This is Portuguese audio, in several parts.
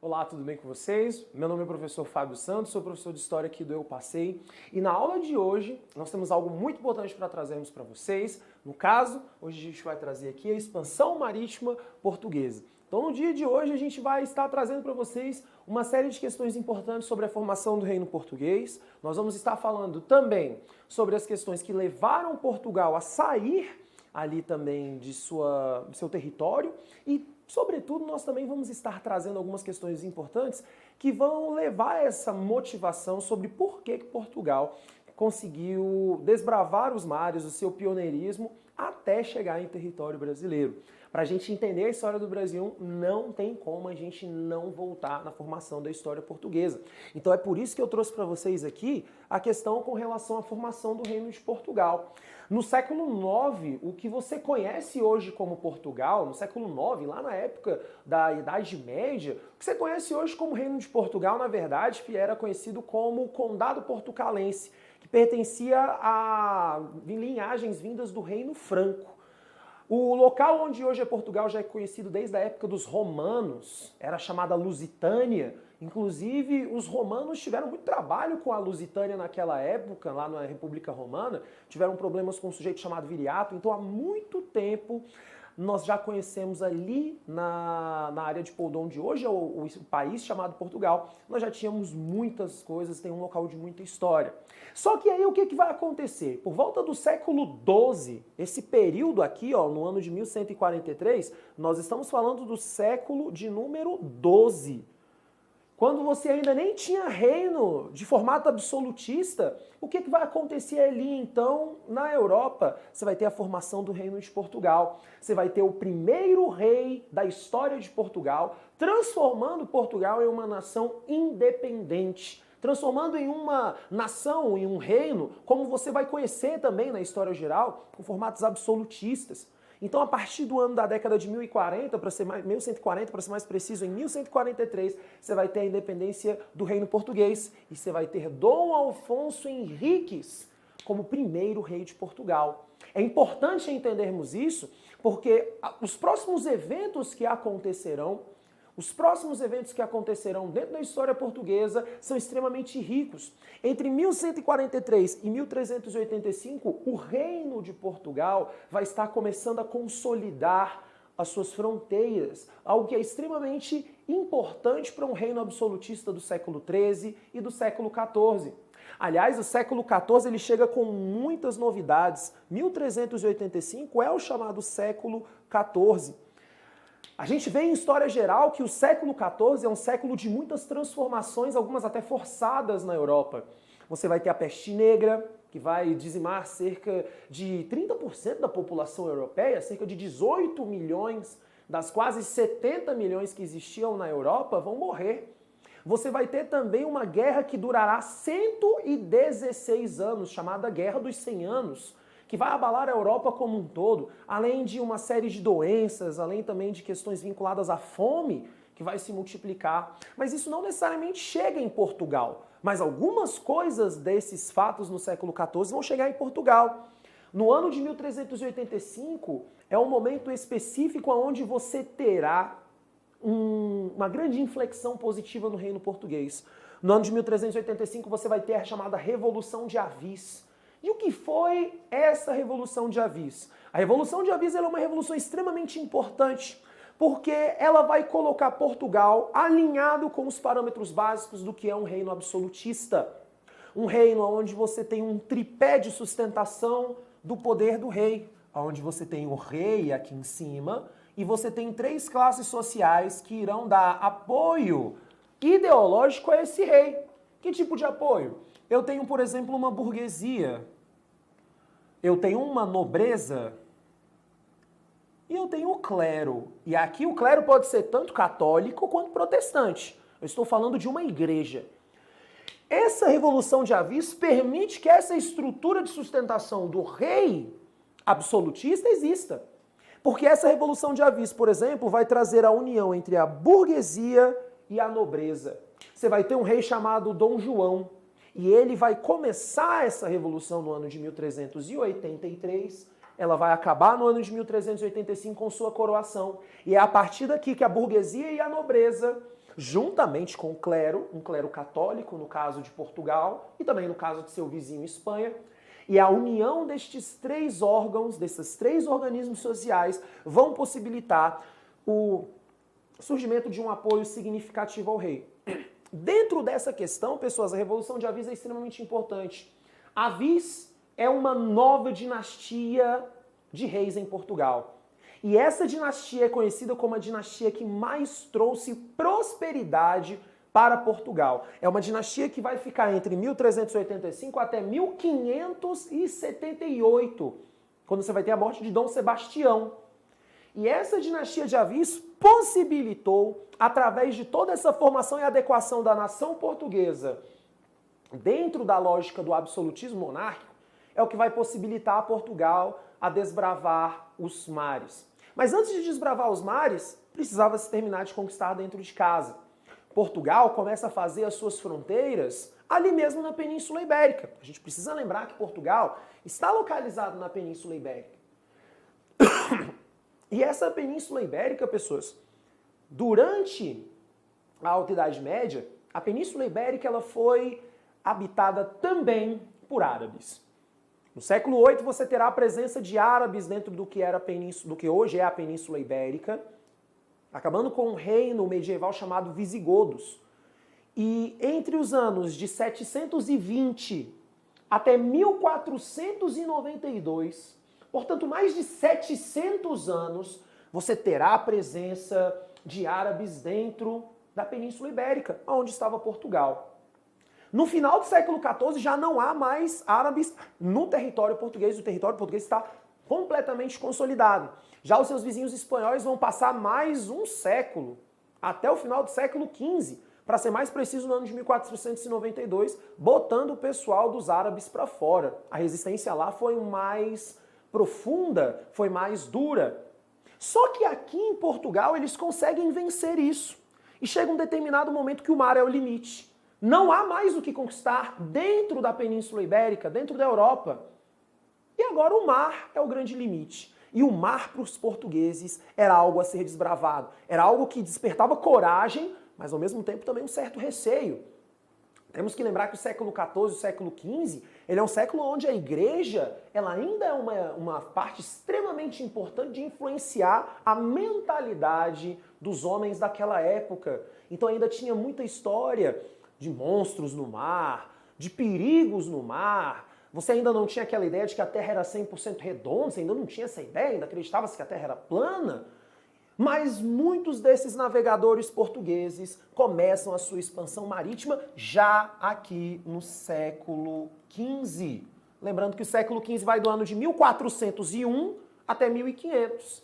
Olá, tudo bem com vocês? Meu nome é o professor Fábio Santos, sou professor de História aqui do Eu Passei. E na aula de hoje, nós temos algo muito importante para trazermos para vocês. No caso, hoje a gente vai trazer aqui a expansão marítima portuguesa. Então, no dia de hoje, a gente vai estar trazendo para vocês uma série de questões importantes sobre a formação do reino português. Nós vamos estar falando também sobre as questões que levaram Portugal a sair ali também do seu território e, sobretudo, nós também vamos estar trazendo algumas questões importantes que vão levar essa motivação sobre por que Portugal conseguiu desbravar os mares, o seu pioneirismo, até chegar em território brasileiro. Para a gente entender a história do Brasil, não tem como a gente não voltar na formação da história portuguesa. Então é por isso que eu trouxe para vocês aqui a questão com relação à formação do Reino de Portugal. No século IX, o que você conhece hoje como Portugal, no século IX, lá na época da Idade Média, o que você conhece hoje como Reino de Portugal, na verdade, era conhecido como Condado Portucalense, que pertencia a linhagens vindas do Reino Franco. O local onde hoje é Portugal já é conhecido desde a época dos romanos, era chamada Lusitânia. Inclusive, os romanos tiveram muito trabalho com a Lusitânia naquela época, lá na República Romana, tiveram problemas com um sujeito chamado Viriato, então há muito tempo nós já conhecemos ali na área de Poldon, de hoje é o país chamado Portugal, nós já tínhamos muitas coisas, tem um local de muita história. Só que aí o que vai acontecer? Por volta do século XII, esse período aqui, ó, no ano de 1143, nós estamos falando do século de número 12. Quando você ainda nem tinha reino de formato absolutista, o que vai acontecer ali então na Europa? Você vai ter a formação do Reino de Portugal. Você vai ter o primeiro rei da história de Portugal, transformando Portugal em uma nação independente. Transformando em uma nação, em um reino, como você vai conhecer também na história geral, com formatos absolutistas. Então, a partir do ano da década de 1140, para ser mais preciso, em 1143, você vai ter a independência do Reino Português e você vai ter Dom Afonso Henriques como primeiro rei de Portugal. É importante entendermos isso porque os próximos eventos que acontecerão dentro da história portuguesa são extremamente ricos. Entre 1143 e 1385, o Reino de Portugal vai estar começando a consolidar as suas fronteiras, algo que é extremamente importante para um reino absolutista do século XIII e do século XIV. Aliás, o século XIV ele chega com muitas novidades. 1385 é o chamado século XIV. A gente vê em história geral que o século XIV é um século de muitas transformações, algumas até forçadas na Europa. Você vai ter a peste negra, que vai dizimar cerca de 30% da população europeia, cerca de 18 milhões das quase 70 milhões que existiam na Europa vão morrer. Você vai ter também uma guerra que durará 116 anos, chamada Guerra dos 100 Anos, que vai abalar a Europa como um todo, além de uma série de doenças, além também de questões vinculadas à fome, que vai se multiplicar. Mas isso não necessariamente chega em Portugal, mas algumas coisas desses fatos no século XIV vão chegar em Portugal. No ano de 1385, é um momento específico onde você terá uma grande inflexão positiva no reino português. No ano de 1385, você vai ter a chamada Revolução de Avis. E o que foi essa Revolução de Avis? A Revolução de Avis é uma revolução extremamente importante, porque ela vai colocar Portugal alinhado com os parâmetros básicos do que é um reino absolutista. Um reino onde você tem um tripé de sustentação do poder do rei, onde você tem o rei aqui em cima, e você tem três classes sociais que irão dar apoio ideológico a esse rei. Que tipo de apoio? Eu tenho, por exemplo, uma burguesia, eu tenho uma nobreza e eu tenho o clero. E aqui o clero pode ser tanto católico quanto protestante. Eu estou falando de uma igreja. Essa Revolução de Avis permite que essa estrutura de sustentação do rei absolutista exista. Porque essa Revolução de Avis, por exemplo, vai trazer a união entre a burguesia e a nobreza. Você vai ter um rei chamado Dom João. E ele vai começar essa revolução no ano de 1383, ela vai acabar no ano de 1385 com sua coroação. E é a partir daqui que a burguesia e a nobreza juntamente com o clero, um clero católico, no caso de Portugal, e também no caso de seu vizinho Espanha. E a união destes três órgãos, desses três organismos sociais, vão possibilitar o surgimento de um apoio significativo ao rei. Dentro dessa questão, pessoas, a Revolução de Avis é extremamente importante. Avis é uma nova dinastia de reis em Portugal. E essa dinastia é conhecida como a dinastia que mais trouxe prosperidade para Portugal. É uma dinastia que vai ficar entre 1385 até 1578, quando você vai ter a morte de Dom Sebastião. E essa dinastia de Avis possibilitou, através de toda essa formação e adequação da nação portuguesa, dentro da lógica do absolutismo monárquico, é o que vai possibilitar a Portugal a desbravar os mares. Mas antes de desbravar os mares, precisava se terminar de conquistar dentro de casa. Portugal começa a fazer as suas fronteiras ali mesmo na Península Ibérica. A gente precisa lembrar que Portugal está localizado na Península Ibérica. E essa Península Ibérica, pessoas, durante a Alta Idade Média, a Península Ibérica ela foi habitada também por árabes. No século VIII você terá a presença de árabes dentro do que era a península, do que hoje é a Península Ibérica, acabando com um reino medieval chamado Visigodos. E entre os anos de 720 até 1492, portanto mais de 700 anos, você terá a presença de árabes dentro da Península Ibérica, onde estava Portugal. No final do século XIV já não há mais árabes no território português, o território português está completamente consolidado. Já os seus vizinhos espanhóis vão passar mais um século, até o final do século XV, para ser mais preciso, no ano de 1492, botando o pessoal dos árabes para fora. A resistência lá foi mais profunda, foi mais dura. Só que aqui em Portugal eles conseguem vencer isso. E chega um determinado momento que o mar é o limite. Não há mais o que conquistar dentro da Península Ibérica, dentro da Europa. E agora o mar é o grande limite. E o mar para os portugueses era algo a ser desbravado. Era algo que despertava coragem, mas ao mesmo tempo também um certo receio. Temos que lembrar que o século XIV, o século XV, ele é um século onde a igreja ela ainda é uma parte extremamente importante de influenciar a mentalidade dos homens daquela época. Então ainda tinha muita história de monstros no mar, de perigos no mar. Você ainda não tinha aquela ideia de que a Terra era 100% redonda, você ainda não tinha essa ideia, ainda acreditava-se que a Terra era plana. Mas muitos desses navegadores portugueses começam a sua expansão marítima já aqui no século XV. Lembrando que o século XV vai do ano de 1401 até 1500.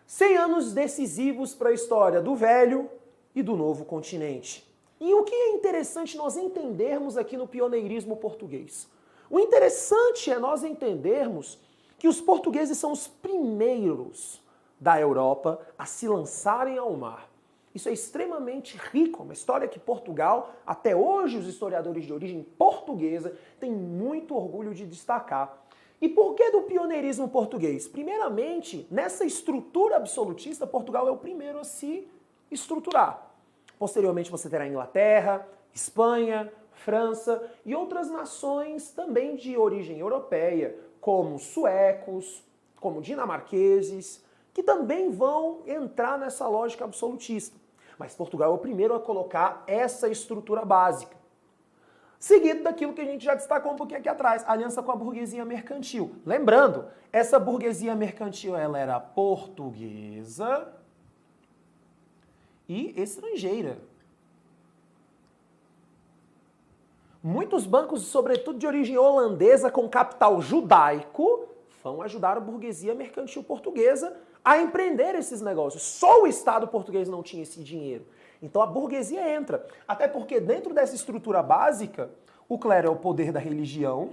100 anos decisivos para a história do velho e do novo continente. E o que é interessante nós entendermos aqui no pioneirismo português? O interessante é nós entendermos que os portugueses são os primeiros da Europa a se lançarem ao mar. Isso é extremamente rico, uma história que Portugal, até hoje os historiadores de origem portuguesa, têm muito orgulho de destacar. E por que do pioneirismo português? Primeiramente, nessa estrutura absolutista, Portugal é o primeiro a se estruturar. Posteriormente você terá Inglaterra, Espanha, França e outras nações também de origem europeia, como suecos, como dinamarqueses, que também vão entrar nessa lógica absolutista. Mas Portugal é o primeiro a colocar essa estrutura básica. Seguido daquilo que a gente já destacou um pouquinho aqui atrás, a aliança com a burguesia mercantil. Lembrando, essa burguesia mercantil ela era portuguesa e estrangeira. Muitos bancos, sobretudo de origem holandesa, com capital judaico, vão ajudar a burguesia mercantil portuguesa a empreender esses negócios. Só o Estado português não tinha esse dinheiro. Então a burguesia entra. Até porque dentro dessa estrutura básica, o clero é o poder da religião,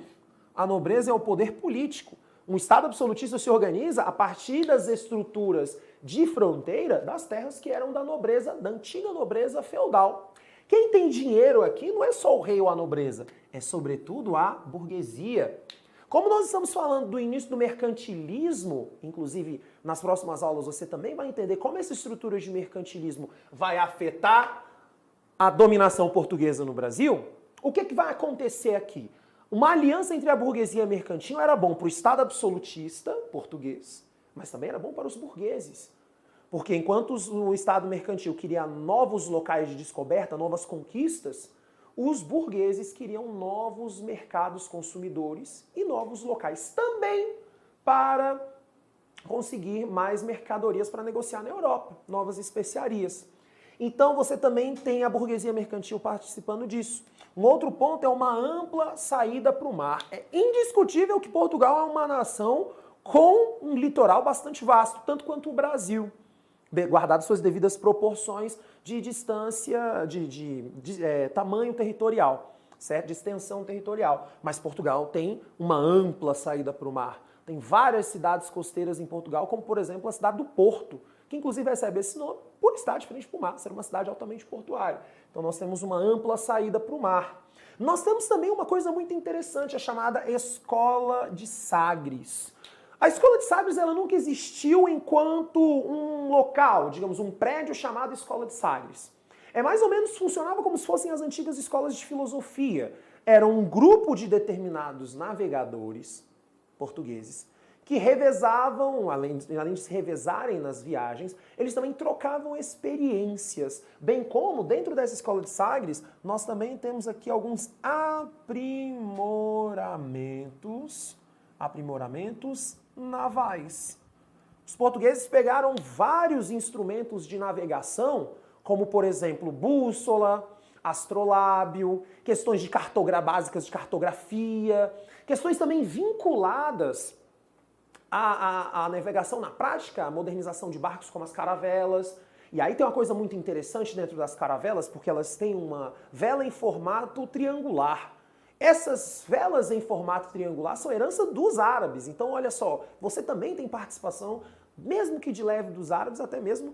a nobreza é o poder político. Um Estado absolutista se organiza a partir das estruturas de fronteira das terras que eram da nobreza, da antiga nobreza feudal. Quem tem dinheiro aqui não é só o rei ou a nobreza, é sobretudo a burguesia. Como nós estamos falando do início do mercantilismo, inclusive nas próximas aulas você também vai entender como essa estrutura de mercantilismo vai afetar a dominação portuguesa no Brasil, o que vai acontecer aqui? Uma aliança entre a burguesia mercantil era bom para o Estado absolutista português, mas também era bom para os burgueses. Porque enquanto o Estado mercantil queria novos locais de descoberta, novas conquistas, os burgueses queriam novos mercados consumidores e novos locais também para conseguir mais mercadorias para negociar na Europa, novas especiarias. Então você também tem a burguesia mercantil participando disso. Um outro ponto é uma ampla saída para o mar. É indiscutível que Portugal é uma nação com um litoral bastante vasto, tanto quanto o Brasil, guardado suas devidas proporções de distância, de tamanho territorial, certo? De extensão territorial. Mas Portugal tem uma ampla saída para o mar. Tem várias cidades costeiras em Portugal, como por exemplo a cidade do Porto, que inclusive recebe esse nome por estar de frente para o mar, ser uma cidade altamente portuária. Então nós temos uma ampla saída para o mar. Nós temos também uma coisa muito interessante, a chamada Escola de Sagres. A Escola de Sagres ela nunca existiu enquanto um local, digamos, um prédio chamado Escola de Sagres. É mais ou menos, funcionava como se fossem as antigas escolas de filosofia. Era um grupo de determinados navegadores portugueses que revezavam, além de se revezarem nas viagens, eles também trocavam experiências. Bem como, dentro dessa Escola de Sagres, nós também temos aqui alguns aprimoramentos navais. Os portugueses pegaram vários instrumentos de navegação, como, por exemplo, bússola, astrolábio, questões de básicas de cartografia, questões também vinculadas a navegação na prática, a modernização de barcos como as caravelas. E aí tem uma coisa muito interessante dentro das caravelas, porque elas têm uma vela em formato triangular. Essas velas em formato triangular são herança dos árabes. Então, olha só, você também tem participação, mesmo que de leve dos árabes, até mesmo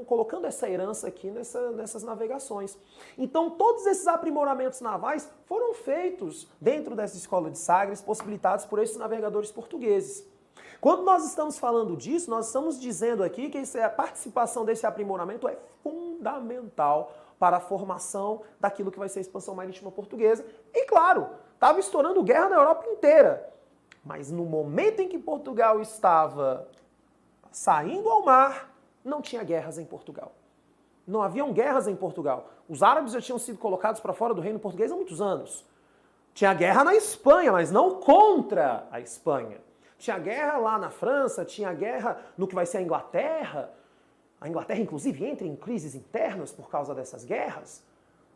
colocando essa herança aqui nessas navegações. Então, todos esses aprimoramentos navais foram feitos dentro dessa Escola de Sagres, possibilitados por esses navegadores portugueses. Quando nós estamos falando disso, nós estamos dizendo aqui que a participação desse aprimoramento é fundamental para a formação daquilo que vai ser a expansão marítima portuguesa. E claro, estava estourando guerra na Europa inteira. Mas no momento em que Portugal estava saindo ao mar, não tinha guerras em Portugal. Não haviam guerras em Portugal. Os árabes já tinham sido colocados para fora do reino português há muitos anos. Tinha guerra na Espanha, mas não contra a Espanha. Tinha guerra lá na França, tinha guerra no que vai ser a Inglaterra. A Inglaterra, inclusive, entra em crises internas por causa dessas guerras.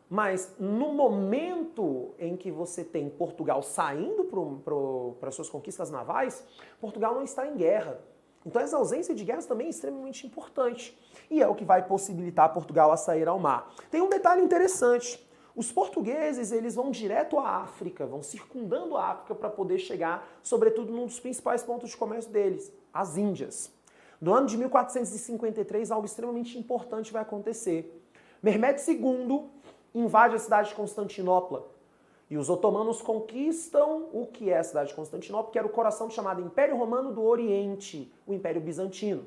Mas no momento em que você tem Portugal saindo para as suas conquistas navais, Portugal não está em guerra. Então essa ausência de guerras também é extremamente importante. E é o que vai possibilitar Portugal a sair ao mar. Tem um detalhe interessante. Os portugueses, eles vão direto à África, vão circundando a África para poder chegar, sobretudo, num dos principais pontos de comércio deles, as Índias. No ano de 1453, algo extremamente importante vai acontecer. Mehmed II invade a cidade de Constantinopla e os otomanos conquistam o que é a cidade de Constantinopla, que era o coração do chamado Império Romano do Oriente, o Império Bizantino.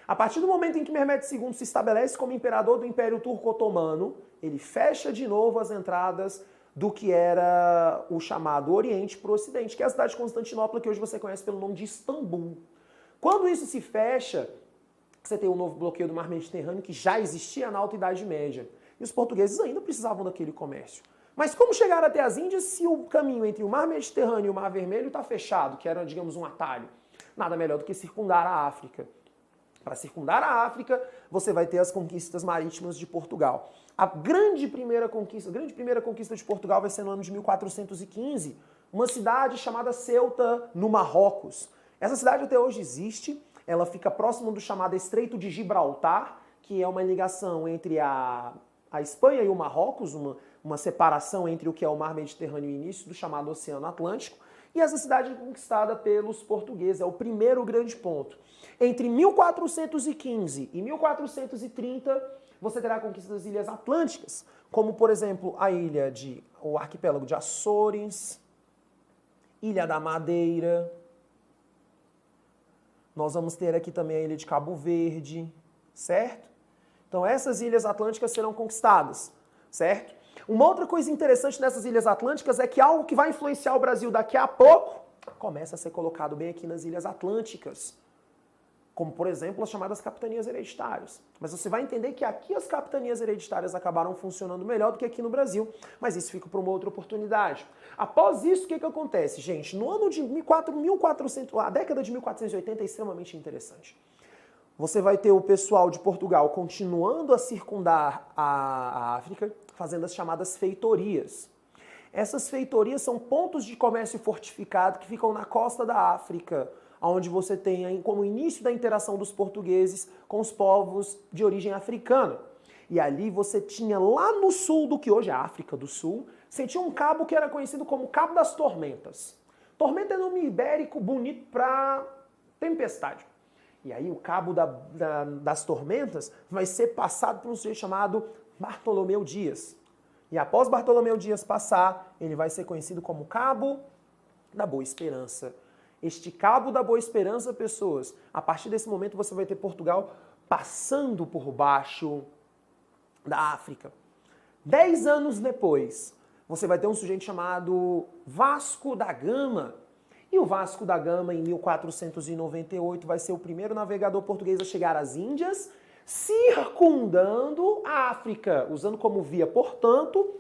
A partir do momento em que Mehmed II se estabelece como imperador do Império Turco-Otomano, ele fecha de novo as entradas do que era o chamado Oriente para o Ocidente, que é a cidade de Constantinopla, que hoje você conhece pelo nome de Istambul. Quando isso se fecha, você tem o novo bloqueio do Mar Mediterrâneo, que já existia na Alta Idade Média. E os portugueses ainda precisavam daquele comércio. Mas como chegar até as Índias se o caminho entre o Mar Mediterrâneo e o Mar Vermelho está fechado, que era, digamos, um atalho? Nada melhor do que circundar a África. Para circundar a África, você vai ter as conquistas marítimas de Portugal. A grande primeira conquista de Portugal vai ser no ano de 1415, uma cidade chamada Ceuta, no Marrocos. Essa cidade até hoje existe, ela fica próximo do chamado Estreito de Gibraltar, que é uma ligação entre a Espanha e o Marrocos, uma separação entre o que é o Mar Mediterrâneo e o início do chamado Oceano Atlântico. E essa cidade é conquistada pelos portugueses, é o primeiro grande ponto. Entre 1415 e 1430, você terá a conquista das Ilhas Atlânticas, como, por exemplo, o arquipélago de Açores, Ilha da Madeira. Nós vamos ter aqui também a Ilha de Cabo Verde, certo? Então essas Ilhas Atlânticas serão conquistadas. certo? Uma outra coisa interessante nessas ilhas atlânticas é que algo que vai influenciar o Brasil daqui a pouco começa a ser colocado bem aqui nas ilhas atlânticas. Como, por exemplo, as chamadas capitanias hereditárias. Mas você vai entender que aqui as capitanias hereditárias acabaram funcionando melhor do que aqui no Brasil, mas isso fica para uma outra oportunidade. Após isso, o que acontece, gente? No ano de 1400, a década de 1480 é extremamente interessante. Você vai ter o pessoal de Portugal continuando a circundar a África, fazendo as chamadas feitorias. Essas feitorias são pontos de comércio fortificado que ficam na costa da África, onde você tem como início da interação dos portugueses com os povos de origem africana. E ali você tinha lá no sul do que hoje é a África do Sul, você tinha um cabo que era conhecido como Cabo das Tormentas. Tormenta é nome ibérico bonito para tempestade. E aí o Cabo das Tormentas vai ser passado por um sujeito chamado Bartolomeu Dias. E após Bartolomeu Dias passar, ele vai ser conhecido como Cabo da Boa Esperança. Este Cabo da Boa Esperança, pessoas, a partir desse momento você vai ter Portugal passando por baixo da África. 10 anos depois, você vai ter um sujeito chamado Vasco da Gama. E o Vasco da Gama, em 1498, vai ser o primeiro navegador português a chegar às Índias, circundando a África, usando como via, portanto,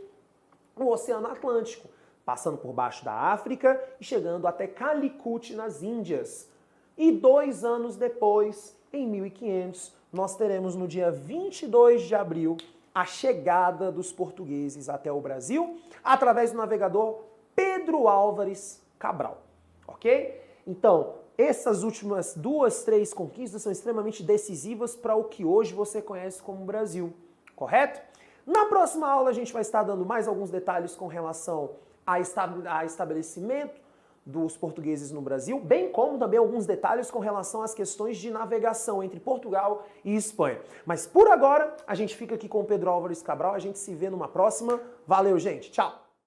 o Oceano Atlântico, passando por baixo da África e chegando até Calicut, nas Índias. E 2 anos depois, em 1500, nós teremos no dia 22 de abril a chegada dos portugueses até o Brasil através do navegador Pedro Álvares Cabral, ok? Então, essas últimas 2, 3 conquistas são extremamente decisivas para o que hoje você conhece como Brasil, correto? Na próxima aula a gente vai estar dando mais alguns detalhes com relação a estabelecimento dos portugueses no Brasil, bem como também alguns detalhes com relação às questões de navegação entre Portugal e Espanha. Mas por agora, a gente fica aqui com o Pedro Álvares Cabral, a gente se vê numa próxima. Valeu, gente! Tchau!